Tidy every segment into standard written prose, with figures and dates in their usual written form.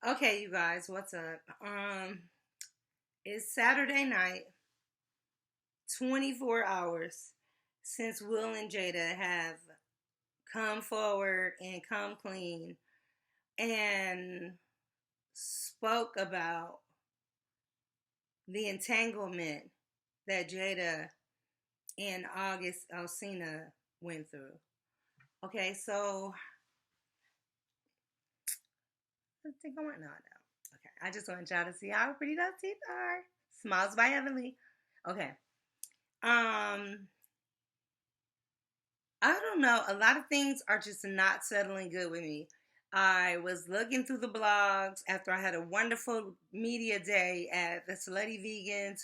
Okay, you guys, what's up? It's Saturday night, 24 hours since Will and Jada have come forward and come clean and spoke about the entanglement that Jada and August Alsina went through. Okay, so I think I want no. Okay, I just want y'all to see how pretty those teeth are. Smiles by Heavenly. Okay. Um, I don't know. A lot of things are just not settling good with me. I was looking through the blogs after I had a wonderful media day at the Slutty Vegans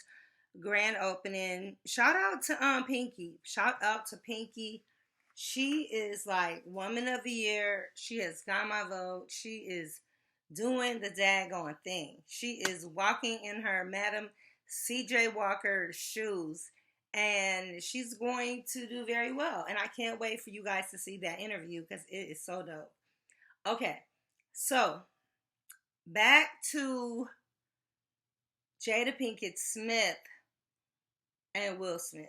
grand opening. Shout out to Pinky. Shout out to Pinky. She is like woman of the year. She has got my vote. She is doing the daggone thing. She is walking in her Madam C.J. Walker shoes, and she's going to do very well. And I can't wait for you guys to see that interview because it is so dope. Okay, so back to Jada Pinkett Smith and Will Smith.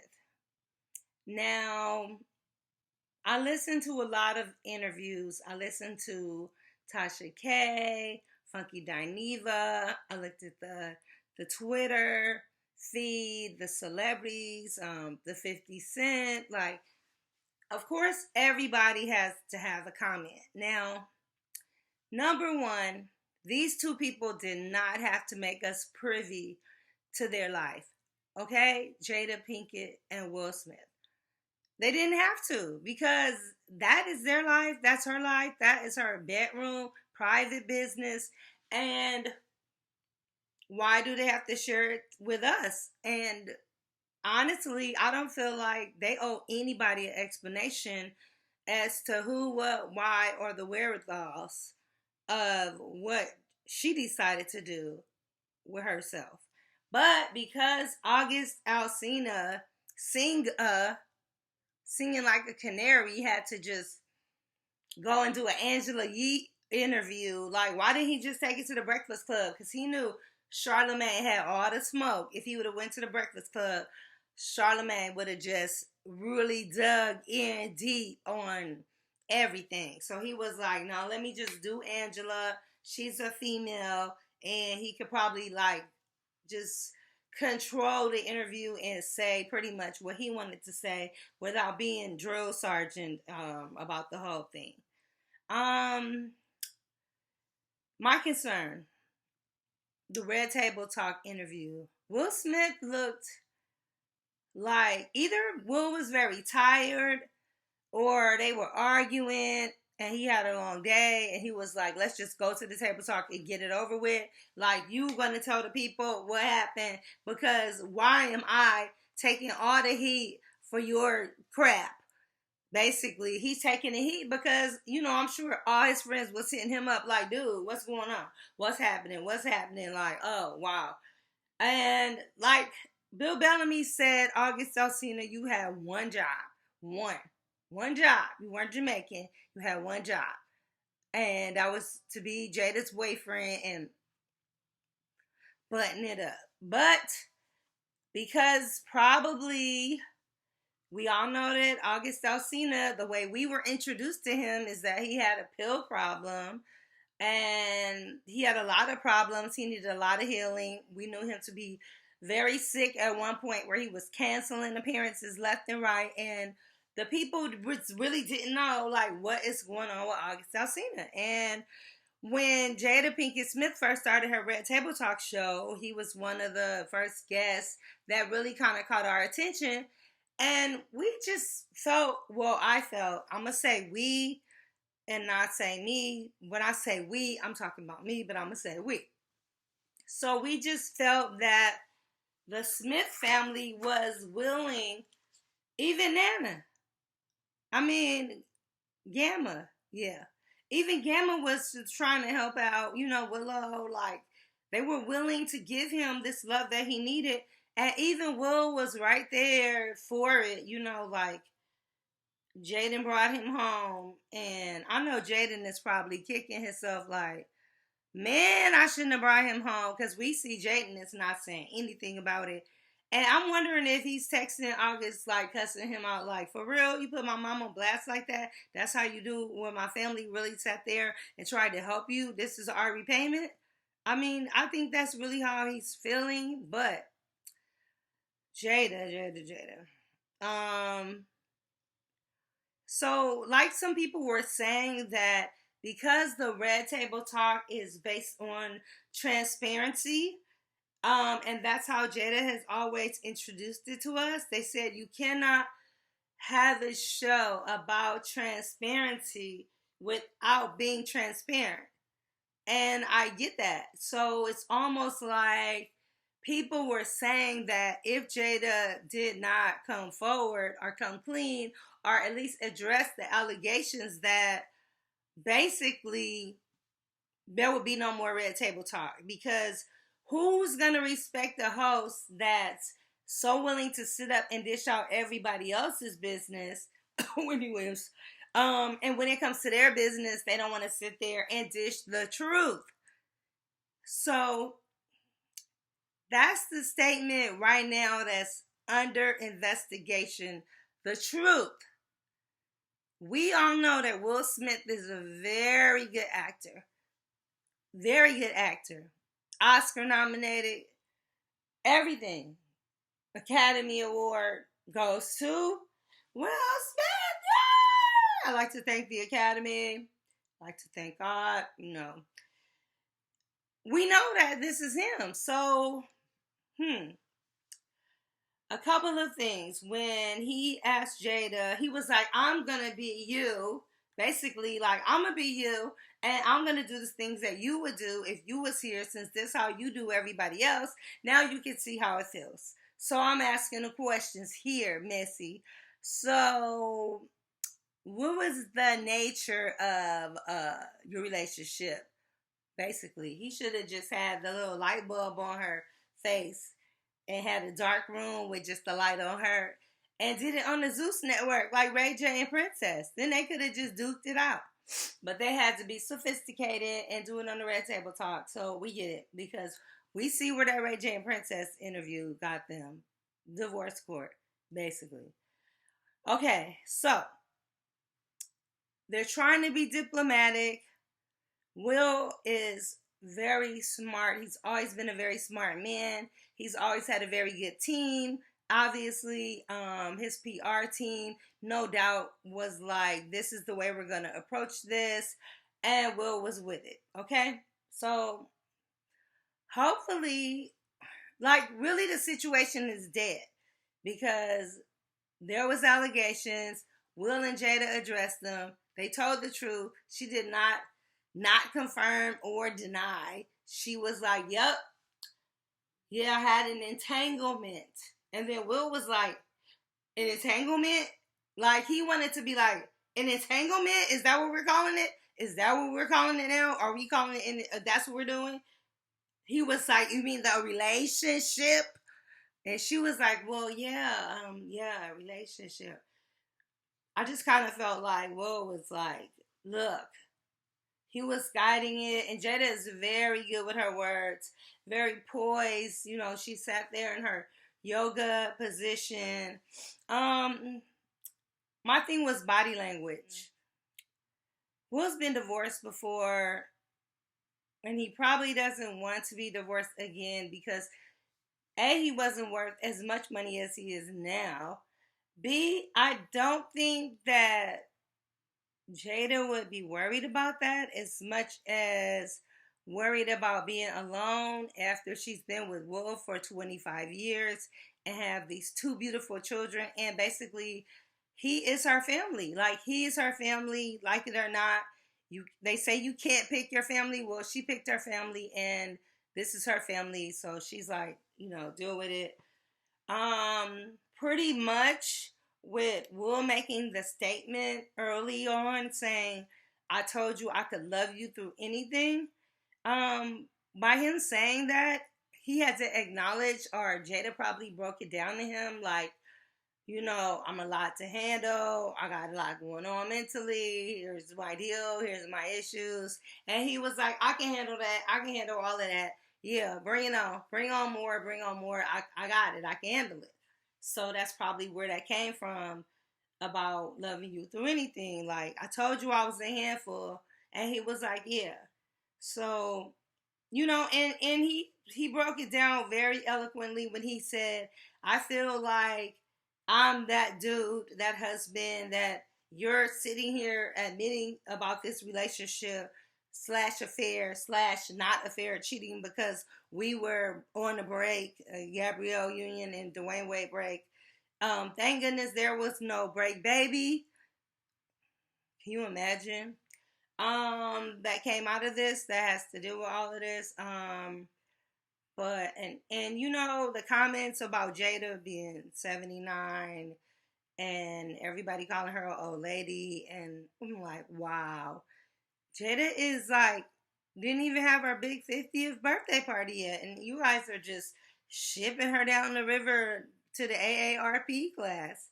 Now, I listened to a lot of interviews. I listened to Tasha K, Funky Dineva. I looked at the Twitter feed, the celebrities, the 50 Cent. Like, of course, everybody has to have a comment. Now, number one, these two people did not have to make us privy to their life. Okay? Jada Pinkett and Will Smith. They didn't have to because that is their life. That's her life. That is her bedroom, private business. And why do they have to share it with us? And honestly, I don't feel like they owe anybody an explanation as to who, what, why, or the wherewithals of what she decided to do with herself. But because August Alsina singing like a canary, had to just go and do an Angela Yee interview. Like, why didn't he just take it to the Breakfast Club? Because he knew Charlamagne had all the smoke. If he would have went to the Breakfast Club, Charlamagne would have just really dug in deep on everything. So he was like, no, let me just do Angela. She's a female. And he could probably like just control the interview and say pretty much what he wanted to say without being drill sergeant about the whole thing. My concern, the Red Table Talk interview. Will Smith looked like either Will was very tired or they were arguing and he had a long day and he was like, let's just go to the table talk and get it over with. Like, you gonna tell the people what happened, because why am I taking all the heat for your crap? Basically, he's taking the heat because, I'm sure all his friends was hitting him up like, dude, what's going on? What's happening? What's happening? Like, oh, wow. And like Bill Bellamy said, August Alsina, you had one job. One job. You weren't Jamaican. You had one job. And that was to be Jada's boyfriend and button it up. But because probably we all know that August Alsina, the way we were introduced to him is that he had a pill problem and he had a lot of problems. He needed a lot of healing. We knew him to be very sick at one point where he was canceling appearances left and right. And the people really didn't know, like, what is going on with August Alsina. And when Jada Pinkett-Smith first started her Red Table Talk show, he was one of the first guests that really kind of caught our attention. And we just felt, I felt, I'm going to say we and not say me. When I say we, I'm talking about me, but I'm going to say we. So we just felt that the Smith family was willing, even Nana. I mean, Gamma, yeah. Even Gamma was trying to help out, Willow. Like, they were willing to give him this love that he needed. And even Will was right there for it, like Jaden brought him home. And I know Jaden is probably kicking himself like, Man, I shouldn't have brought him home because we see Jaden is not saying anything about it. And I'm wondering if he's texting August, like cussing him out, like, for real, you put my mom on blast like that? That's how you do when my family really sat there and tried to help you? This is our repayment? I mean, I think that's really how he's feeling, but Jada. So, like some people were saying that because the Red Table Talk is based on transparency, and that's how Jada has always introduced it to us. They said you cannot have a show about transparency without being transparent. And I get that. So it's almost like people were saying that if Jada did not come forward or come clean or at least address the allegations, that basically there would be no more Red Table Talk, because who's going to respect a host that's so willing to sit up and dish out everybody else's business, Wendy Williams, and when it comes to their business, they don't want to sit there and dish the truth. So that's the statement right now that's under investigation. The truth. We all know that Will Smith is a very good actor. Very good actor. Oscar nominated. Everything. Academy Award goes to Will Smith. Yeah! I like to thank the Academy. I like to thank God. You know, we know that this is him. So, a couple of things. When he asked Jada, he was like, I'm going to be you. Basically, like, I'm going to be you, and I'm going to do the things that you would do if you was here, since this is how you do everybody else. Now you can see how it feels. So I'm asking the questions here, Missy. So, what was the nature of your relationship? Basically, he should have just had the little light bulb on her face and had a dark room with just the light on her, and did it on the Zeus network like Ray J and Princess. Then they could have just duked it out. But they had to be sophisticated and do it on the Red Table Talk. So we get it, because we see where that Ray J and Princess interview got them. Divorce court, basically. Okay, so they're trying to be diplomatic. Will is very smart. He's always been a very smart man. He's always had a very good team. Obviously, his PR team, no doubt, was like, this is the way we're going to approach this. And Will was with it. Okay? So, hopefully, like, really the situation is dead. Because there was allegations. Will and Jada addressed them. They told the truth. She did not confirm or deny. She was like, yep, yeah, I had an entanglement. And then Will was like, an entanglement? Like, he wanted to be like, an entanglement? Is that what we're calling it? Is that what we're calling it now? Are we calling it, that's what we're doing? He was like, you mean the relationship? And she was like, well, yeah, relationship. I just kind of felt like Will was like, look, he was guiding it, and Jada is very good with her words, very poised. You know, she sat there in her yoga position. My thing was body language. Will's been divorced before, and he probably doesn't want to be divorced again because A, he wasn't worth as much money as he is now. B, I don't think that Jada would be worried about that as much as worried about being alone after she's been with Will for 25 years and have these two beautiful children. And basically, he is her family. Like, he is her family, like it or not. They say you can't pick your family. Well, she picked her family, and this is her family. So she's like, you know, deal with it. Pretty much with Will making the statement early on saying, I told you I could love you through anything. By him saying that, he had to acknowledge, or Jada probably broke it down to him, like, I'm a lot to handle. I got a lot going on mentally. Here's my deal. Here's my issues. And he was like, I can handle that. I can handle all of that. Yeah, bring it on. Bring on more. Bring on more. I got it. I can handle it. So that's probably where that came from about loving you through anything. Like, I told you I was a handful. And he was like, yeah. So and he broke it down very eloquently when he said, I feel like I'm that dude, that husband that you're sitting here admitting about this relationship slash affair slash not affair, cheating, because we were on a break, Gabrielle Union and Dwayne Wade break. Thank goodness there was no break, baby. Can you imagine? That came out of this, that has to do with all of this. But and the comments about Jada being 79 and everybody calling her an old lady, and I'm like, wow. Jada is like, didn't even have her big 50th birthday party yet, and you guys are just shipping her down the river to the AARP class.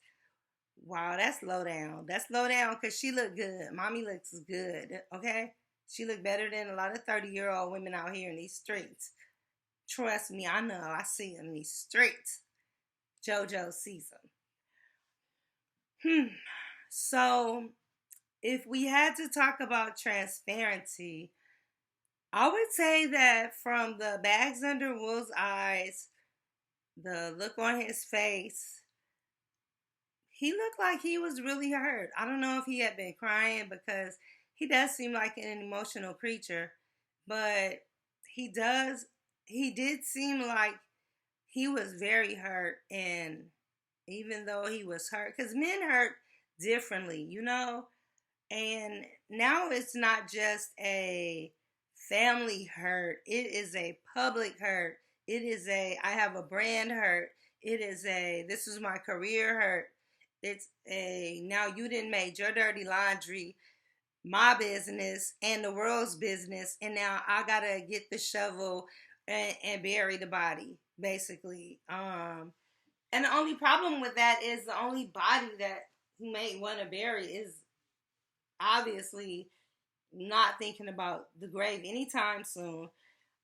Wow, that's low down. That's low down because she looked good. Mommy looks good, okay? She looked better than a lot of 30-year-old women out here in these streets. Trust me, I know. I see them in these streets. JoJo sees them. So, if we had to talk about transparency, I would say that from the bags under Will's eyes, the look on his face, he looked like he was really hurt. I don't know if he had been crying, because he does seem like an emotional creature, but he did seem like he was very hurt. And even though he was hurt, because men hurt differently, and now it's not just a family hurt, it is a public hurt. It is a I have a brand hurt. It is a this is my career hurt. It's a now you didn't make your dirty laundry my business and the world's business, and now I gotta get the shovel and bury the body, basically. And the only problem with that is the only body that he may want to bury is obviously not thinking about the grave anytime soon.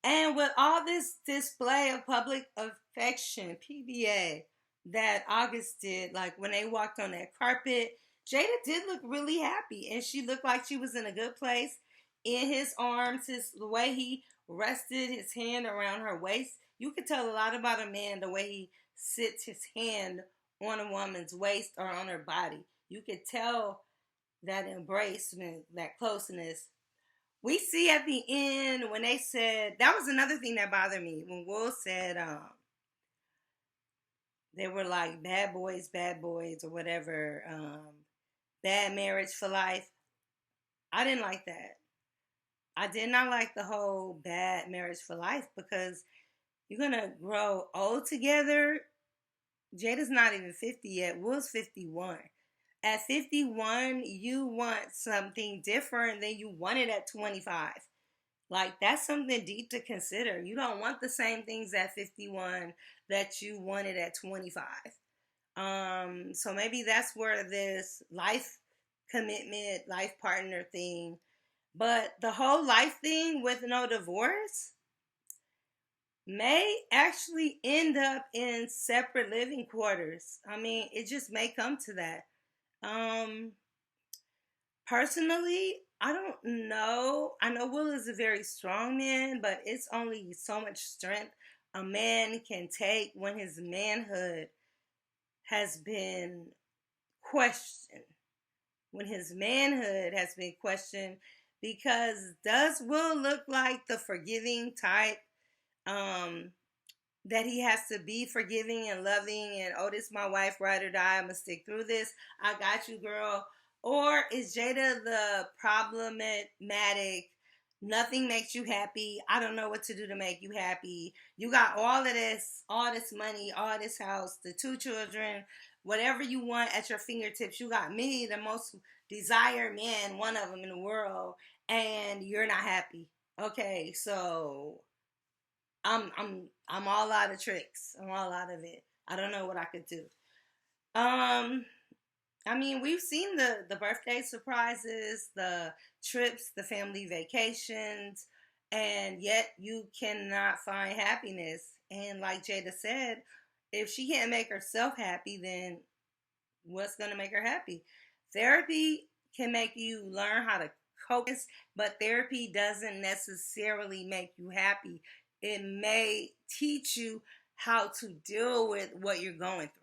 And with all this display of public affection, PBA, that August did, like when they walked on that carpet, Jada did look really happy, and she looked like she was in a good place. In his arms, the way he rested his hand around her waist, you could tell a lot about a man the way he sits his hand on a woman's waist or on her body. You could tell that embracement, that closeness. We see at the end when they said, that was another thing that bothered me, when Will said they were like bad boys or whatever, bad marriage for life. I didn't like that. I did not like the whole bad marriage for life, because you're gonna grow old together. Jada's not even 50 yet. Will's 51. At 51, you want something different than you wanted at 25. Like, that's something deep to consider. You don't want the same things at 51 that you wanted at 25. So maybe that's where this life commitment, life partner thing, but the whole life thing with no divorce may actually end up in separate living quarters. I mean, it just may come to that. Um, Personally, I don't know. I know Will is a very strong man, but it's only so much strength a man can take when his manhood has been questioned. When his manhood has been questioned, because does Will look like the forgiving type? That he has to be forgiving and loving and, oh, this is my wife, ride or die, I'm gonna stick through this, I got you, girl? Or is Jada the problematic, nothing makes you happy, I don't know what to do to make you happy, you got all this money, all this house, the 2 children, whatever you want at your fingertips, you got me, the most desired man, one of them in the world, and you're not happy? Okay, so I'm all out of tricks. I'm all out of it. I don't know what I could do. Um, I mean, we've seen the birthday surprises, the trips, the family vacations, and yet you cannot find happiness. And like Jada said, if she can't make herself happy, then what's going to make her happy? Therapy can make you learn how to cope, but therapy doesn't necessarily make you happy. It may teach you how to deal with what you're going through.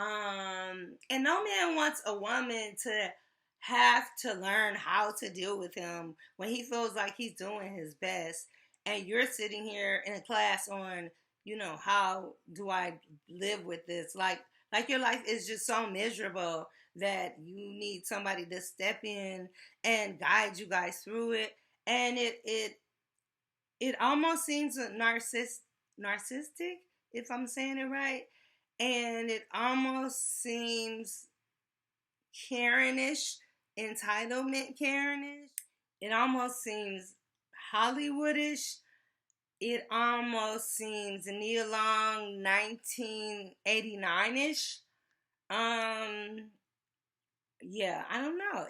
And no man wants a woman to have to learn how to deal with him when he feels like he's doing his best. And you're sitting here in a class on, how do I live with this? Like your life is just so miserable that you need somebody to step in and guide you guys through it. And it almost seems narcissistic, if I'm saying it right, and it almost seems Karenish, entitlement Karenish. It almost seems Hollywoodish. It almost seems Nia Long 1989ish. Yeah, I don't know.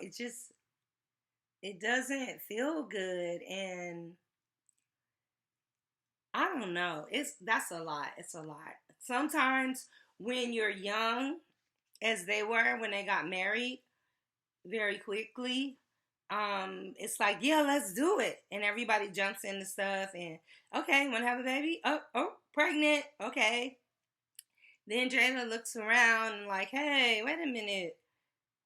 It doesn't feel good, and I don't know. That's a lot. It's a lot. Sometimes when you're young, as they were when they got married very quickly, it's like, yeah, let's do it. And everybody jumps into stuff and okay, wanna have a baby? Oh, pregnant. Okay. Then Jada looks around and like, hey, wait a minute.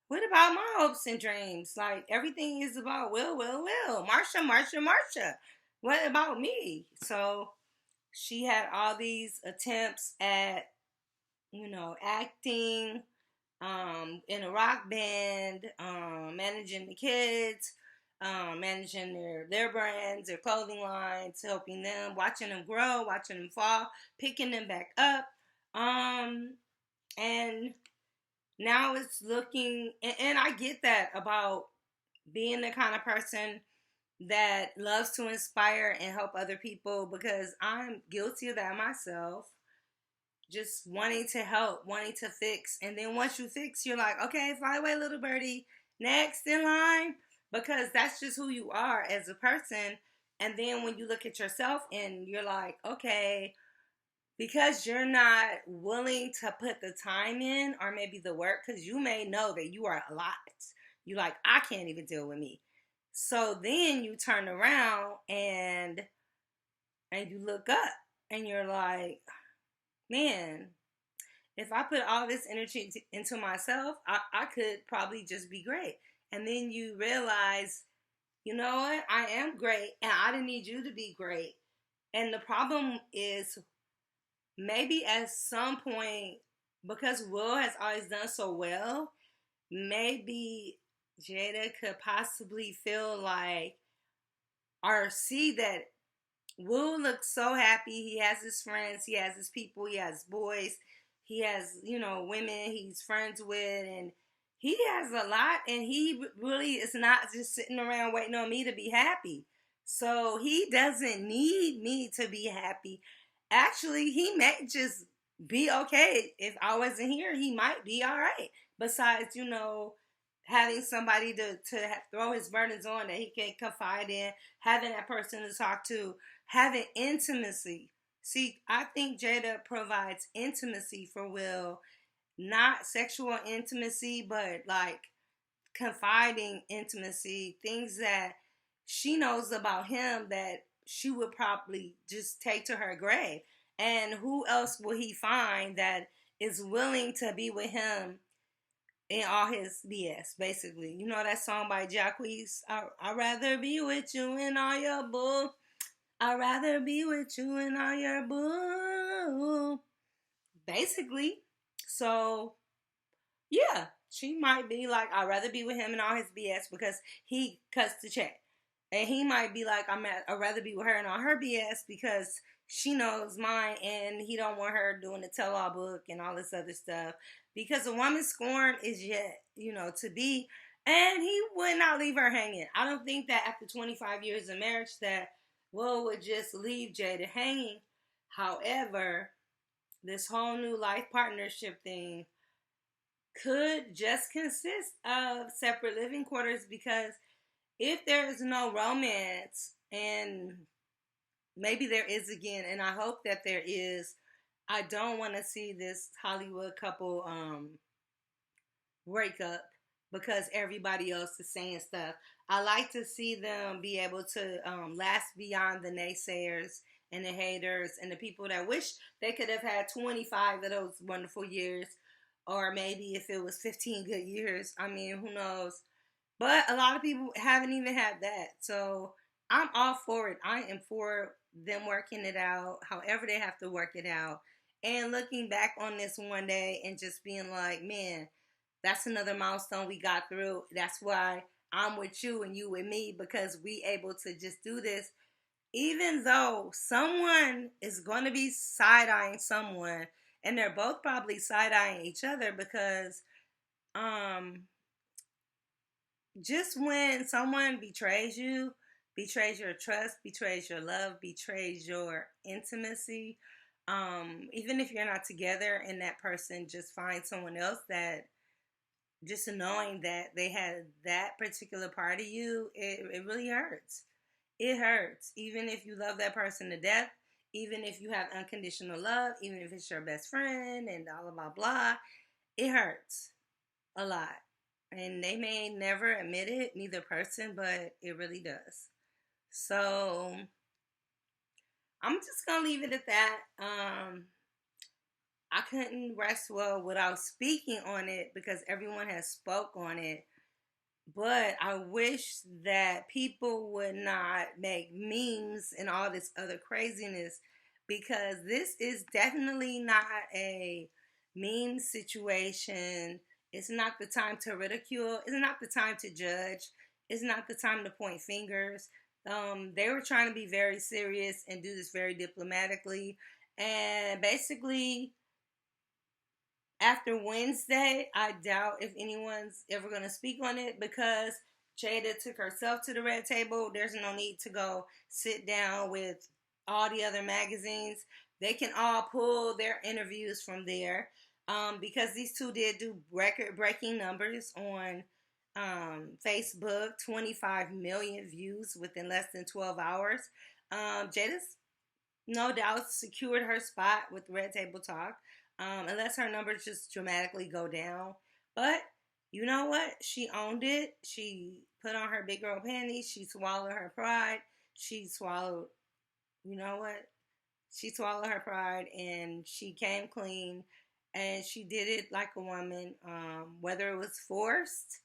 What about my hopes and dreams? Like everything is about Will. Marsha. What about me? So she had all these attempts at, acting, in a rock band, managing the kids, managing their brands, their clothing lines, helping them, watching them grow, watching them fall, picking them back up. And now it's looking, and I get that about being the kind of person that loves to inspire and help other people because I'm guilty of that myself. Just wanting to help, wanting to fix. And then once you fix, you're like, okay, fly away, little birdie. Next in line. Because that's just who you are as a person. And then when you look at yourself and you're like, okay, because you're not willing to put the time in or maybe the work, because you may know that you are a lot. You like, I can't even deal with me. So then you turn around and you look up and you're like, man, if I put all this energy into myself, I could probably just be great. And then you realize, you know what? I am great and I didn't need you to be great. And the problem is maybe at some point, because Will has always done so well, maybe Jada could possibly feel like or see that Will looks so happy. He has his friends, he has his people, he has boys, he has, women he's friends with, and he has a lot, and he really is not just sitting around waiting on me to be happy. So he doesn't need me to be happy. Actually, he may just be okay. If I wasn't here, he might be all right. Besides, having somebody to throw his burdens on that he can confide in, having that person to talk to, having intimacy. See, I think Jada provides intimacy for Will, not sexual intimacy, but like confiding intimacy, things that she knows about him that she would probably just take to her grave. And who else will he find that is willing to be with him in all his BS, basically? You know that song by Jacquees? I'd rather be with you in all your bull. I'd rather be with you in all your bull. Basically. So, yeah, she might be like, I'd rather be with him in all his BS because he cuts the check. And he might be like, I'd rather be with her in all her BS because she knows mine and he don't want her doing the tell-all book and all this other stuff. Because a woman's scorn is yet, to be. And he would not leave her hanging. I don't think that after 25 years of marriage that Will would just leave Jada hanging. However, this whole new life partnership thing, could just consist of separate living quarters, because if there is no romance, and maybe there is again, and I hope that there is, I don't want to see this Hollywood couple break up because everybody else is saying stuff. I like to see them be able to last beyond the naysayers and the haters and the people that wish they could have had 25 of those wonderful years, or maybe if it was 15 good years. I mean, who knows? But a lot of people haven't even had that. So I'm all for it. I am for them working it out, however they have to work it out. And looking back on this one day and just being like, man, that's another milestone we got through. That's why I'm with you and you with me, because we able to just do this. Even though someone is going to be side-eyeing someone, and they're both probably side-eyeing each other, because um just when someone betrays you, betrays your trust, betrays your love, betrays your intimacy, even if you're not together and that person just finds someone else, that just knowing that they had that particular part of you, it really hurts. It hurts. Even if you love that person to death, even if you have unconditional love, even if it's your best friend and blah, blah, blah, it hurts a lot. And they may never admit it, neither person, but it really does. So I'm just gonna leave it at that. I couldn't rest well without speaking on it because everyone has spoke on it. But I wish that people would not make memes and all this other craziness, because this is definitely not a meme situation. It's not the time to ridicule. It's not the time to judge. It's not the time to point fingers. They were trying to be very serious and do this very diplomatically. And basically, after Wednesday, I doubt if anyone's ever going to speak on it, because Jada took herself to the red table. There's no need to go sit down with all the other magazines. They can all pull their interviews from there, because these two did do record-breaking numbers on Facebook, 25 million views within less than 12 hours. Jada's no doubt secured her spot with Red Table Talk, unless her numbers just dramatically go down. But you know what? She owned it. She put on her big girl panties. She swallowed her pride. She swallowed, you know what? She swallowed her pride and she came clean, and she did it like a woman. Whether it was forced,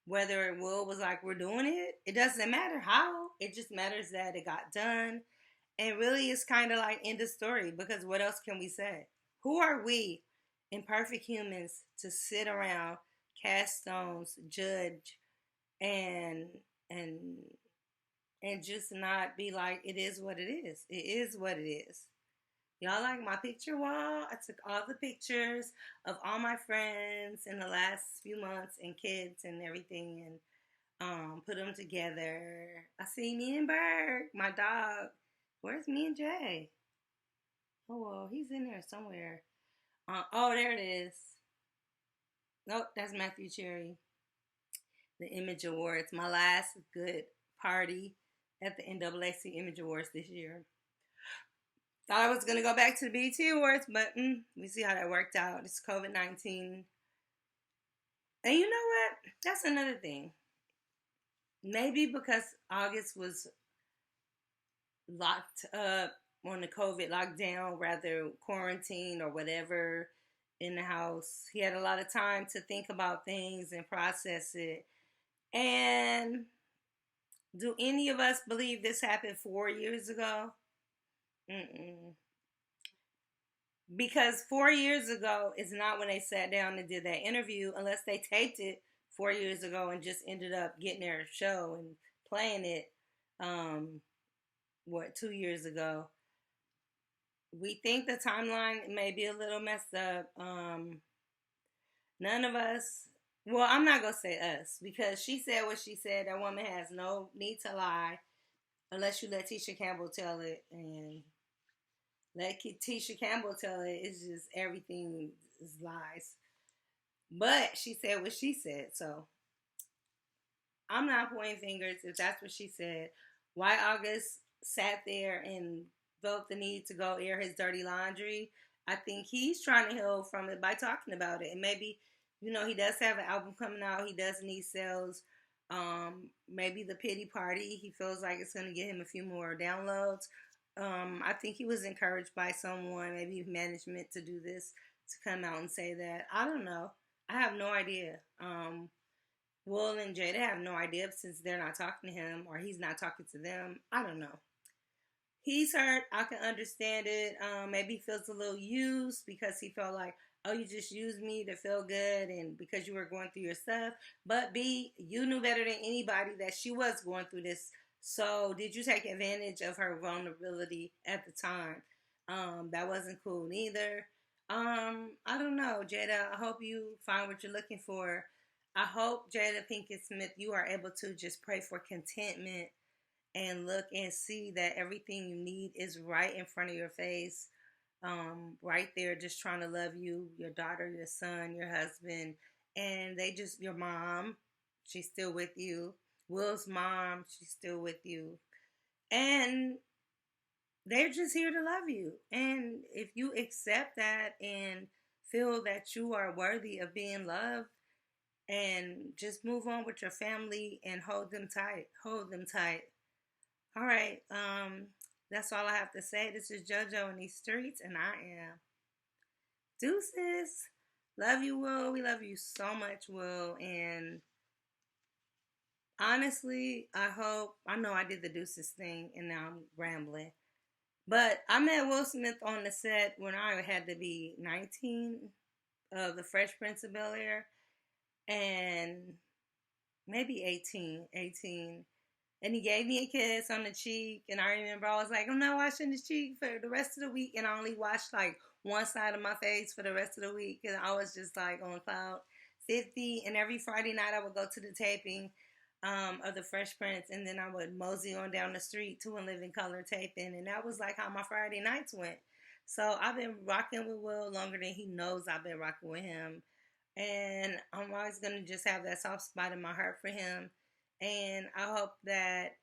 whether it was like we're doing it, it doesn't matter how. It just matters that it got done. And really, it's kind of like end of story, because what else can we say? Who are we, imperfect humans, to sit around, cast stones, judge, and and and just not be like, it is what it is. It is what it is. Y'all like my picture wall? I took all the pictures of all my friends in the last few months and kids and everything, and put them together. I see me and Berg, my dog. Where's me and Jay? Oh, well, he's in there somewhere. Oh, there it is. Nope, that's Matthew Cherry. The Image Awards. My last good party at the NAAC Image Awards this year. Thought I was going to go back to the BET Awards, but we see how that worked out. It's COVID-19. And you know what? That's another thing. Maybe because August was locked up on the COVID lockdown, rather quarantine or whatever, in the house. He had a lot of time to think about things and process it. And do any of us believe this happened 4 years ago? Mm-mm. Because 4 years ago is not when they sat down and did that interview, unless they taped it 4 years ago and just ended up getting their show and playing it, 2 years ago. We think the timeline may be a little messed up. None of us, well, I'm not going to say us, because she said what she said. That woman has no need to lie, unless you let Tisha Campbell tell it. And let Tisha Campbell tell it. It's just everything is lies. But she said what she said, so I'm not pointing fingers if that's what she said. Why August sat there and felt the need to go air his dirty laundry? I think he's trying to heal from it by talking about it. And maybe, he does have an album coming out. He does need sales. Maybe the pity party, he feels like it's going to get him a few more downloads. I think he was encouraged by someone, maybe management, to do this, to come out and say that. I don't know. I have no idea. Will and Jada have no idea since they're not talking to him or he's not talking to them. I don't know. He's hurt. I can understand it. Maybe he feels a little used because he felt like, oh, you just used me to feel good and because you were going through your stuff. But B, you knew better than anybody that she was going through this. So did you take advantage of her vulnerability at the time? That wasn't cool either. I don't know, Jada. I hope you find what you're looking for. I hope, Jada Pinkett-Smith, you are able to just pray for contentment and look and see that everything you need is right in front of your face, right there, just trying to love you, your daughter, your son, your husband, and your mom, she's still with you. Will's mom, she's still with you. And they're just here to love you. And if you accept that and feel that you are worthy of being loved, and just move on with your family and hold them tight. Hold them tight. All right. That's all I have to say. This is JoJo in these streets, and I am deuces. Love you, Will. We love you so much, Will. And honestly, I know I did the deuces thing, and now I'm rambling. But I met Will Smith on the set when I had to be 19 of The Fresh Prince of Bel-Air. And maybe 18. And he gave me a kiss on the cheek. And I remember I was like, I'm not washing the cheek for the rest of the week. And I only washed like one side of my face for the rest of the week. And I was just like on cloud 50. And every Friday night I would go to the taping of The Fresh Prince. And then I would mosey on down the street to In Living Color taping. And that was like how my Friday nights went. So I've been rocking with Will longer than he knows I've been rocking with him. And I'm always going to just have that soft spot in my heart for him. And I hope that,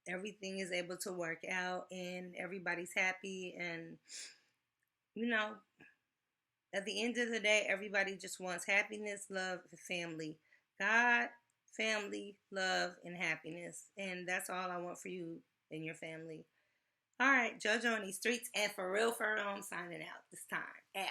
everything is able to work out and everybody's happy. And, at the end of the day, everybody just wants happiness, love, and family. God, family, love, and happiness. And that's all I want for you and your family. All right, JoJo in these streets. And for real, I'm signing out this time. Out.